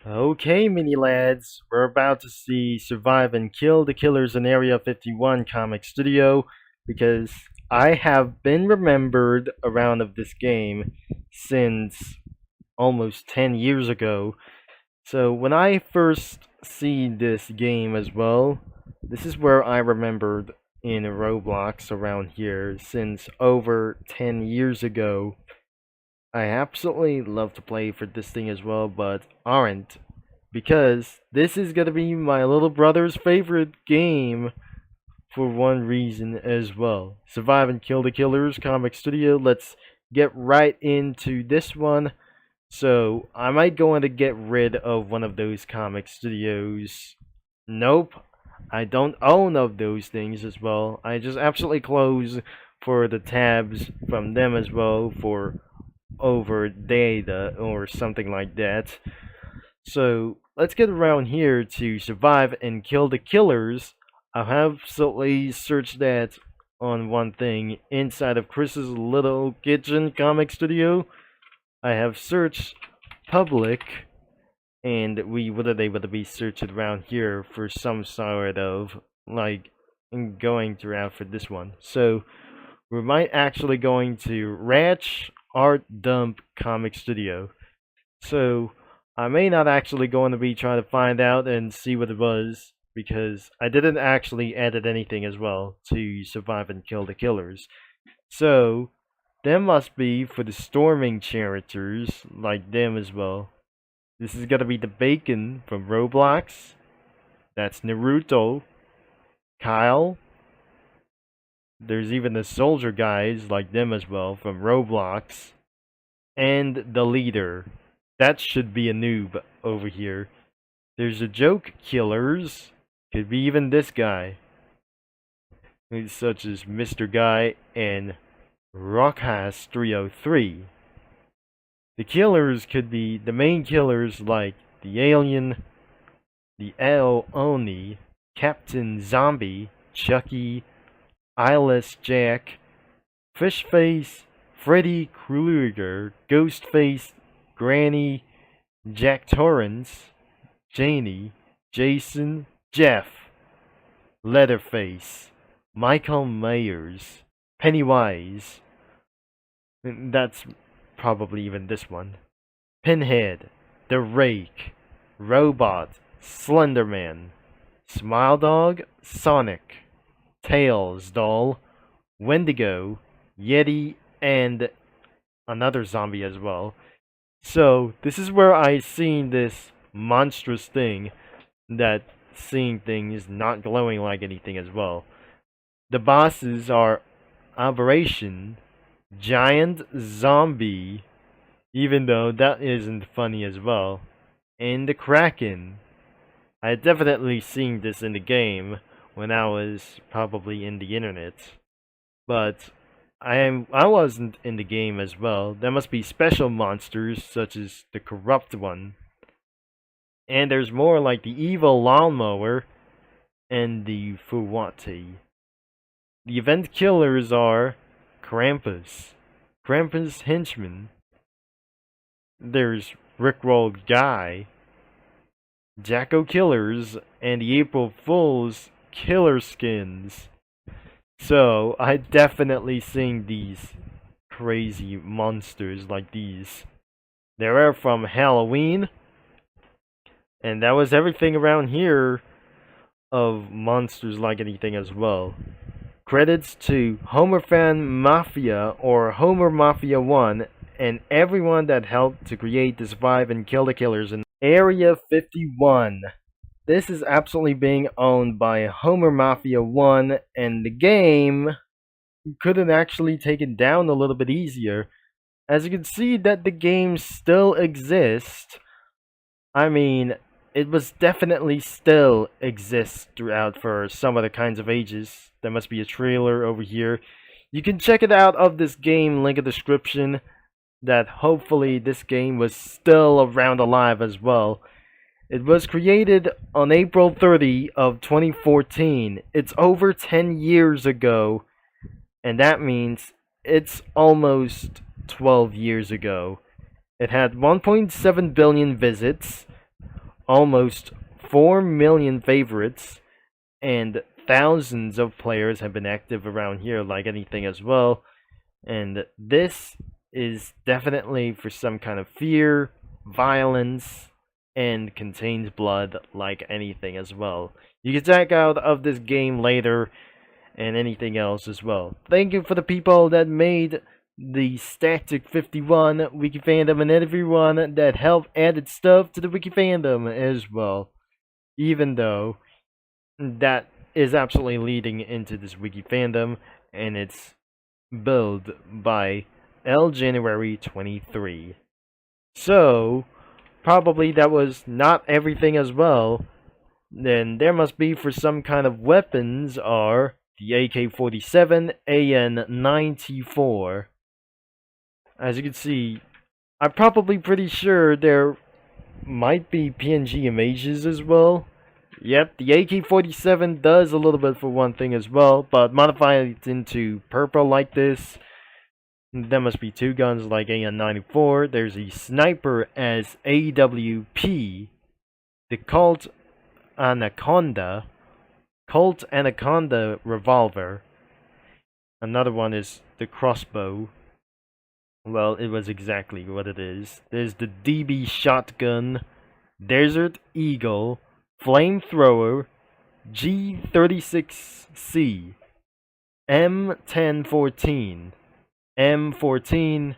Okay, mini lads, we're about to see Survive and Kill the Killers in Area 51 Comic Studio because I have been remembered around of this game since almost 10 years ago. So when I first see this game as well, this is where I remembered in Roblox around here since over 10 years ago. I absolutely love to play for this thing as well, but aren't because this is gonna be my little brother's favorite game for one reason as well. Survive and Kill the Killers Comic Studio. Let's get right into this one. So I might go in to get rid of one of those comic studios. Nope, I don't own of those things as well. I just absolutely close for the tabs from them as well for over data or something like that. So let's get around here to Survive and Kill the Killers. I have absolutely searched that on one thing inside of Chris's little kitchen comic studio. I have searched public, and we would have able to be searched around here for some sort of like going throughout for this one. So we might actually going to Ratch Art Dump Comic Studio. So I may not actually going to be trying to find out and see what it was because I didn't actually edit anything as well to Survive and Kill the Killers. So them must be for the storming characters like them as well. This is gonna be the Bacon from Roblox. That's Naruto, Kyle. There's even the soldier guys like them as well from Roblox. And the leader. That should be a noob over here. There's the joke killers. Could be even this guy. Such as Mr. Guy and Rockhas 303. The killers could be the main killers like the Alien, the El Oni, Captain Zombie, Chucky, Eyeless Jack, Fishface, Freddy Krueger, Ghostface, Granny, Jack Torrance, Janie, Jason, Jeff, Leatherface, Michael Myers, Pennywise. That's probably even this one. Pinhead, The Rake, Robot, Slenderman, Smile Dog, Sonic, Tails Doll, Wendigo, Yeti, and another zombie as well. So this is where I seen this monstrous thing that seeing things not glowing like anything as well. The bosses are Aberration, Giant Zombie, even though that isn't funny as well, and the Kraken. I had definitely seen this in the game when I was probably in the internet, but I wasn't in the game as well. There must be special monsters such as the corrupt one. And there's more like the evil lawnmower and the Fuwati. The event killers are Krampus, Krampus henchman. There's Rickrolled Guy, Jacko Killers, and the April Fool's Killer Skins. So I definitely seen these crazy monsters like these. They were from Halloween, and that was everything around here of monsters like anything as well. Credits to Homer Fan Mafia or Homer Mafia 1 and everyone that helped to create the Survive and Kill the Killers in Area 51. This is absolutely being owned by Homer Mafia 1, and the game couldn't actually take it down a little bit easier. As you can see that the game still exists. I mean, it was definitely still exists throughout for some other kinds of ages. There must be a trailer over here. You can check it out of this game, link in the description, that hopefully this game was still around alive as well. It was created on April 30 of 2014. It's over 10 years ago, and that means it's almost 12 years ago. It had 1.7 billion visits, almost 4 million favorites, and thousands of players have been active around here like anything as well. And this is definitely for some kind of fear, violence, and contains blood like anything as well. You can check out of this game later and anything else as well. Thank you for the people that made the Static 51 Wiki Fandom and everyone that helped added stuff to the Wiki Fandom as well. Even though that is absolutely leading into this Wiki Fandom, and it's built by L January 23. So, probably that was not everything as well. Then there must be for some kind of weapons are the AK-47 AN-94. As you can see, I'm probably pretty sure there might be PNG images as well. Yep, the AK-47 does a little bit for one thing as well, but modify it into purple like this. There must be two guns like AN-94. There's a sniper as AWP. The Colt Anaconda revolver. Another one is the crossbow. Well, it was exactly what it is. There's the DB shotgun, Desert Eagle, flamethrower, G36C, M1014, M14,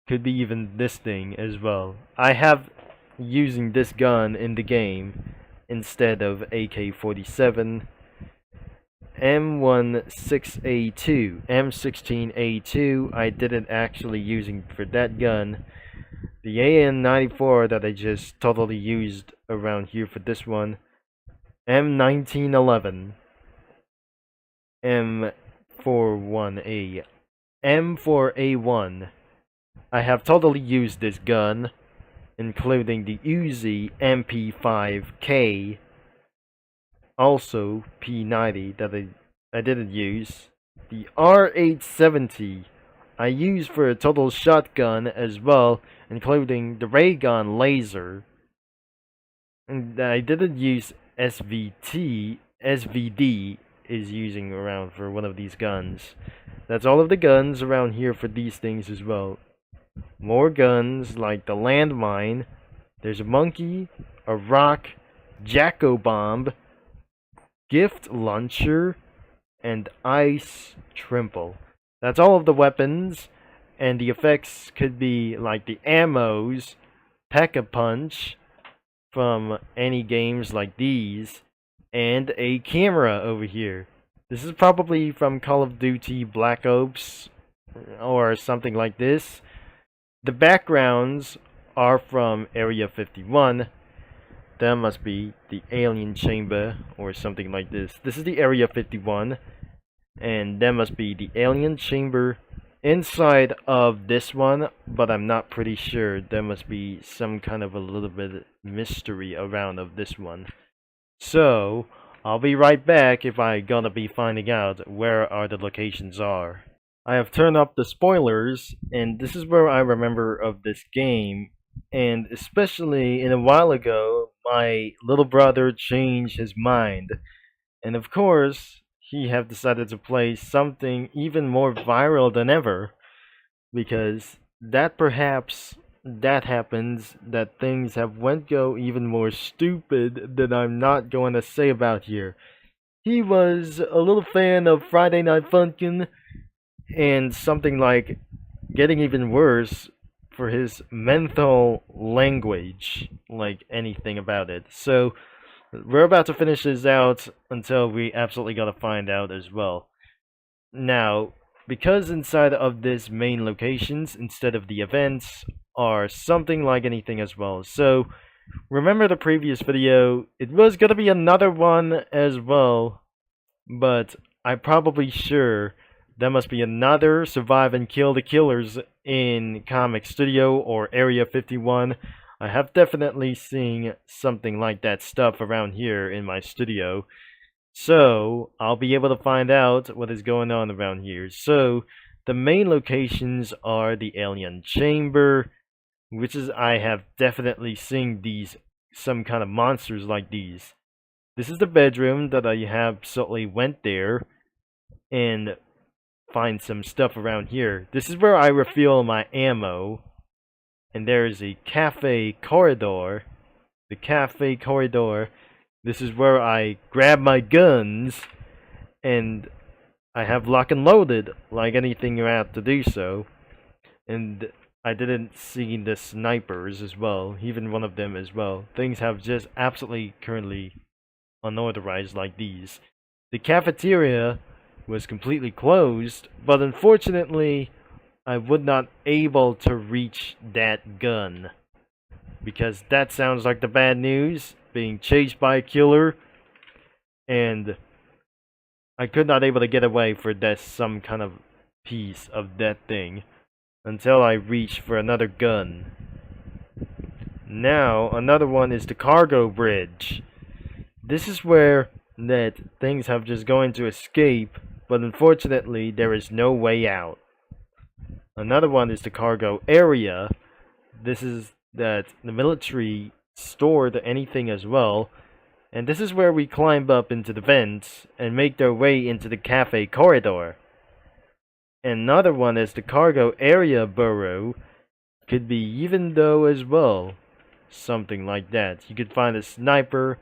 could be even this thing as well. I have using this gun in the game instead of AK-47, M16A2, M16A2, I didn't actually using for that gun. The AN-94 that I just totally used around here for this one, M1911, M41A, M4A1. I have totally used this gun, including the Uzi MP5K, also P90 that I didn't use. The R870 I used for a total shotgun as well, including the ray gun laser. And I didn't use SVD is using around for one of these guns. That's all of the guns around here for these things as well. More guns like the landmine. There's a monkey, a rock, Jacko bomb, gift launcher, and ice trimple. That's all of the weapons, and the effects could be like the ammos, Pack-a-Punch from any games like these, and a camera over here. This is probably from Call of Duty Black Ops or something like this. The backgrounds are from Area 51. That must be the alien chamber or something like this. This is the Area 51, and that must be the alien chamber inside of this one, but I'm not pretty sure. There must be some kind of a little bit mystery around of this one. So, I'll be right back if I gonna be finding out where are the locations are. I have turned up the spoilers, and this is where I remember of this game. And especially in a while ago, my little brother changed his mind. And of course, he have decided to play something even more viral than ever. Because that perhaps that happens, that things have went go even more stupid that I'm not going to say about here. He was a little fan of Friday Night Funkin' and something like getting even worse for his mental language, like anything about it. So, we're about to finish this out until we absolutely gotta find out as well. Now, because inside of this main locations, instead of the events, are something like anything as well. So, remember the previous video, it was gonna be another one as well, but I'm probably sure there must be another Survive and Kill the Killers in Comic Studio or Area 51. I have definitely seen something like that stuff around here in my studio. So, I'll be able to find out what is going on around here. So, the main locations are the Alien Chamber, which is I have definitely seen these some kind of monsters like these. This is the bedroom that I absolutely went there and find some stuff around here. This is where I refuel my ammo. And there is a cafe corridor. The cafe corridor. This is where I grab my guns. And I have lock and loaded, like anything you have to do so. And I didn't see the snipers as well, even one of them as well. Things have just absolutely currently unauthorized like these. The cafeteria was completely closed, but unfortunately, I would not able to reach that gun. Because that sounds like the bad news, being chased by a killer, and I could not able to get away for that some kind of piece of that thing until I reached for another gun. Now, another one is the cargo bridge. This is where that things have just going to escape, but unfortunately there is no way out. Another one is the cargo area. This is that the military stored anything as well. And this is where we climb up into the vents and make their way into the cafe corridor. Another one is the cargo area burrow. Could be even though as well. Something like that. You could find a sniper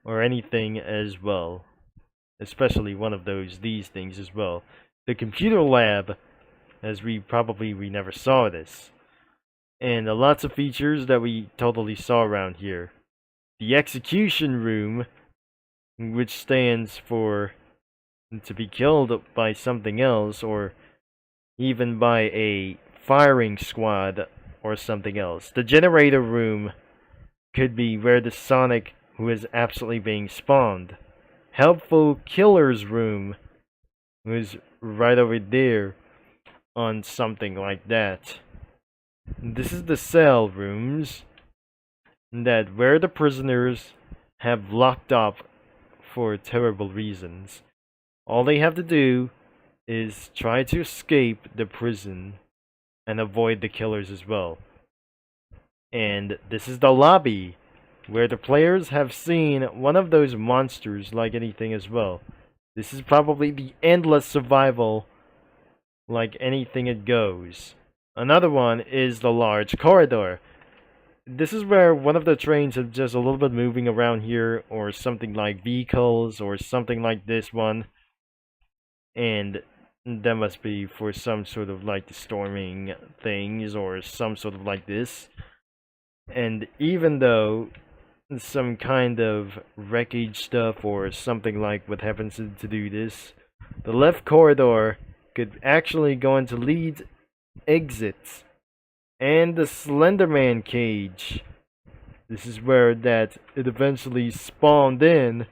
or anything as well. Especially one of these things as well. The computer lab, as we never saw this. And lots of features that we totally saw around here. The execution room, which stands for to be killed by something else, or even by a firing squad or something else. The generator room could be where the Sonic who is absolutely being spawned. Helpful killer's room was right over there on something like that. This is the cell rooms that where the prisoners have locked up for terrible reasons. All they have to do is try to escape the prison and avoid the killers as well. And this is the lobby where the players have seen one of those monsters like anything as well. This is probably the endless survival like anything it goes. Another one is the large corridor. This is where one of the trains is just a little bit moving around here, or something like vehicles, or something like this one. And that must be for some sort of like storming things, or some sort of like this. And even though some kind of wreckage stuff, or something like what happens to do this, the left corridor could actually go into lead exits. And the Slenderman cage. This is where that it eventually spawned in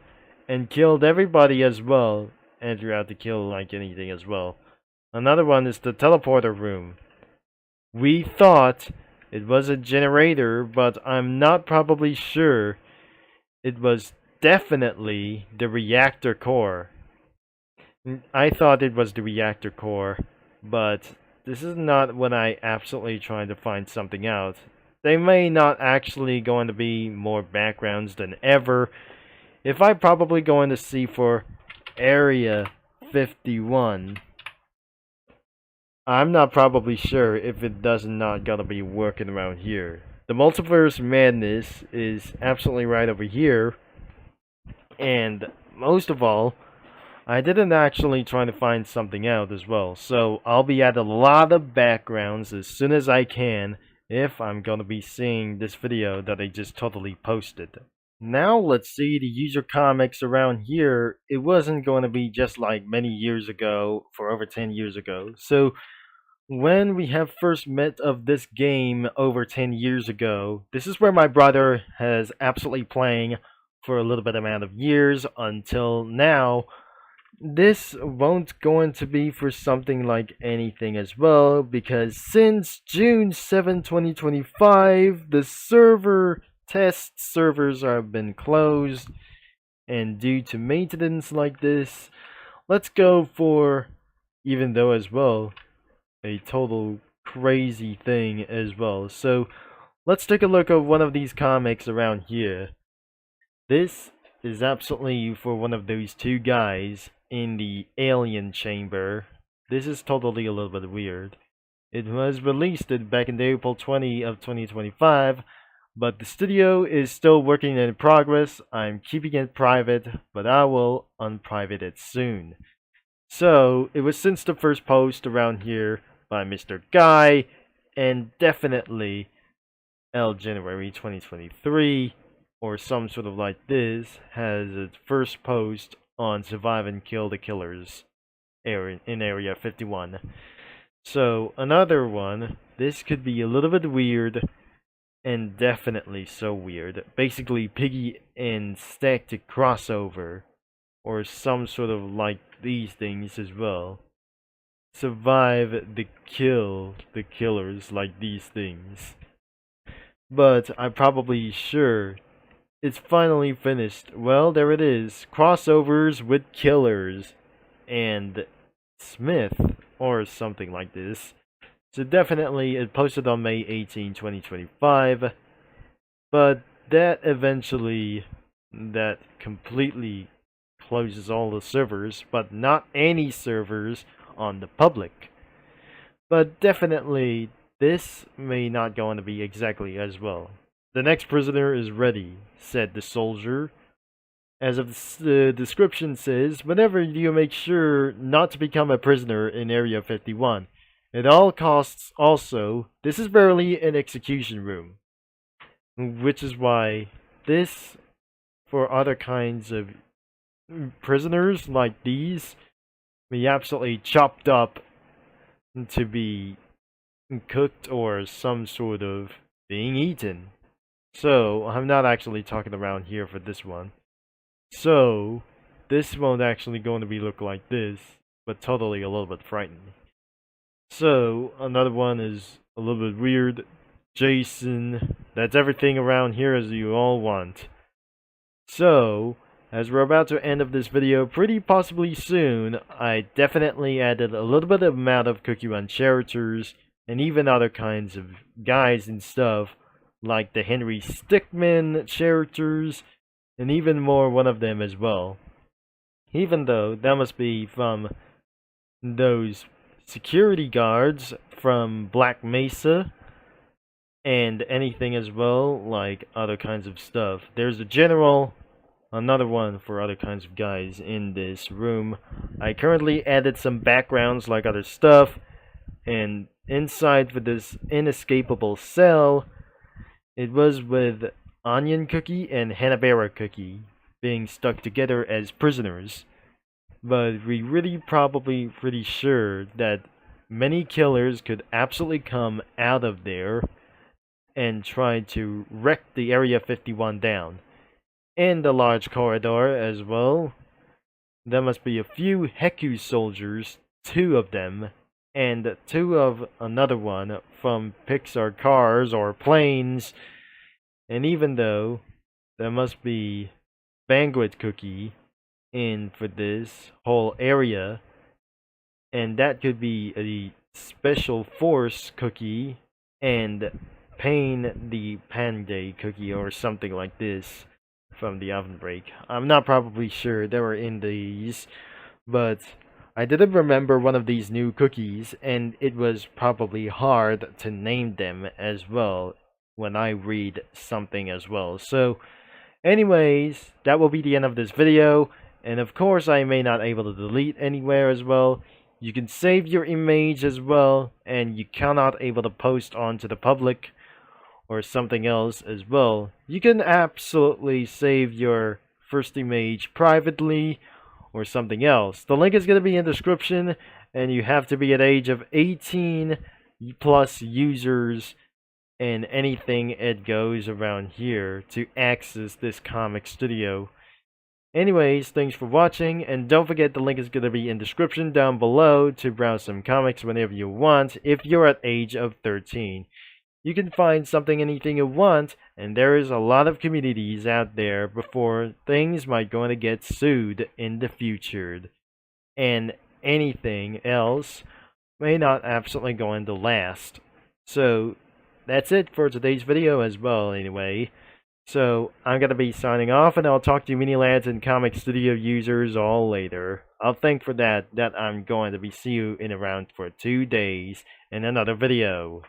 and killed everybody as well. And throughout to kill like anything as well. Another one is the teleporter room. We thought it was a generator, but I'm not probably sure. It was definitely the reactor core. I thought it was the reactor core, but this is not when I absolutely trying to find something out. They may not actually going to be more backgrounds than ever. If I probably going to see for Area 51, I'm not probably sure if it does not gonna be working around here. The multiverse madness is absolutely right over here. And most of all, I didn't actually try to find something out as well, so I'll be at a lot of backgrounds as soon as I can if I'm gonna be seeing this video that I just totally posted. Now let's see the user comics around here. It wasn't going to be just like many years ago, for over 10 years ago. So when we have first met of this game over 10 years ago, this is where my brother has absolutely playing for a little bit amount of years until now. This won't going to be for something like anything as well, because since June 7, 2025, the test servers have been closed, and due to maintenance like this, let's go for, even though as well, a total crazy thing as well. So let's take a look at one of these comics around here. This is absolutely for one of those two guys in the alien chamber. This is totally a little bit weird. It was released back in April 20 of 2025, but the studio is still working in progress. I'm keeping it private, but I will unprivate it soon. So, it was since the first post around here by Mr. Guy, and definitely January 2023, or some sort of like this, has its first post on Survive and Kill the Killers in Area 51. So, another one, this could be a little bit weird, and definitely so weird. Basically, Piggy and Static crossover, or some sort of like these things as well. Survive the killers like these things. But I'm probably sure it's finally finished. Well, there it is. Crossovers with killers and Smith or something like this. So definitely it posted on May 18, 2025. But that completely closes all the servers, but not any servers on the public. But definitely this may not go on to be exactly as well. The next prisoner is ready, said the soldier. As of the description says, whenever you make sure not to become a prisoner in Area 51. At all costs also, this is barely an execution room. Which is why this, for other kinds of prisoners like these, be absolutely chopped up to be cooked or some sort of being eaten. So, I'm not actually talking around here for this one. So, this won't actually going to be look like this, but totally a little bit frightening. So, another one is a little bit weird. Jason, that's everything around here as you all want. So, as we're about to end of this video pretty possibly soon, I definitely added a little bit of amount of Cookie Run characters, and even other kinds of guys and stuff, like the Henry Stickmin characters, and even more one of them as well. Even though that must be from those security guards from Black Mesa, and anything as well, like other kinds of stuff. There's a general, another one for other kinds of guys in this room. I currently added some backgrounds like other stuff, and inside for this inescapable cell, it was with Onion Cookie and Hanna-Barbera Cookie being stuck together as prisoners. But we really probably pretty sure that many killers could absolutely come out of there and try to wreck the Area 51 down. In the large corridor as well, there must be a few Heku soldiers, 2 of them, and 2 of another one from Pixar cars or planes. And even though there must be Banquet Cookie in for this whole area, and that could be a Special Force Cookie and Pain the Panday Cookie or something like this from the Oven Break. I'm not probably sure they were in these, but I didn't remember one of these new cookies, and it was probably hard to name them as well when I read something as well. So, anyways, that will be the end of this video, and of course I may not able to delete anywhere as well. You can save your image as well, and you cannot able to post onto the public or something else as well. You can absolutely save your first image privately or something else. The link is going to be in the description, and you have to be at age of 18 plus users and anything it goes around here to access this comic studio. Anyways, thanks for watching, and don't forget the link is going to be in the description down below to browse some comics whenever you want if you're at age of 13. You can find something, anything you want, and there is a lot of communities out there before things might going to get sued in the future. And anything else may not absolutely going to last. So, that's it for today's video as well, anyway. So I'm gonna be signing off, and I'll talk to you mini lads and comic studio users all later. I'll think for that I'm going to be see you in around for 2 days in another video.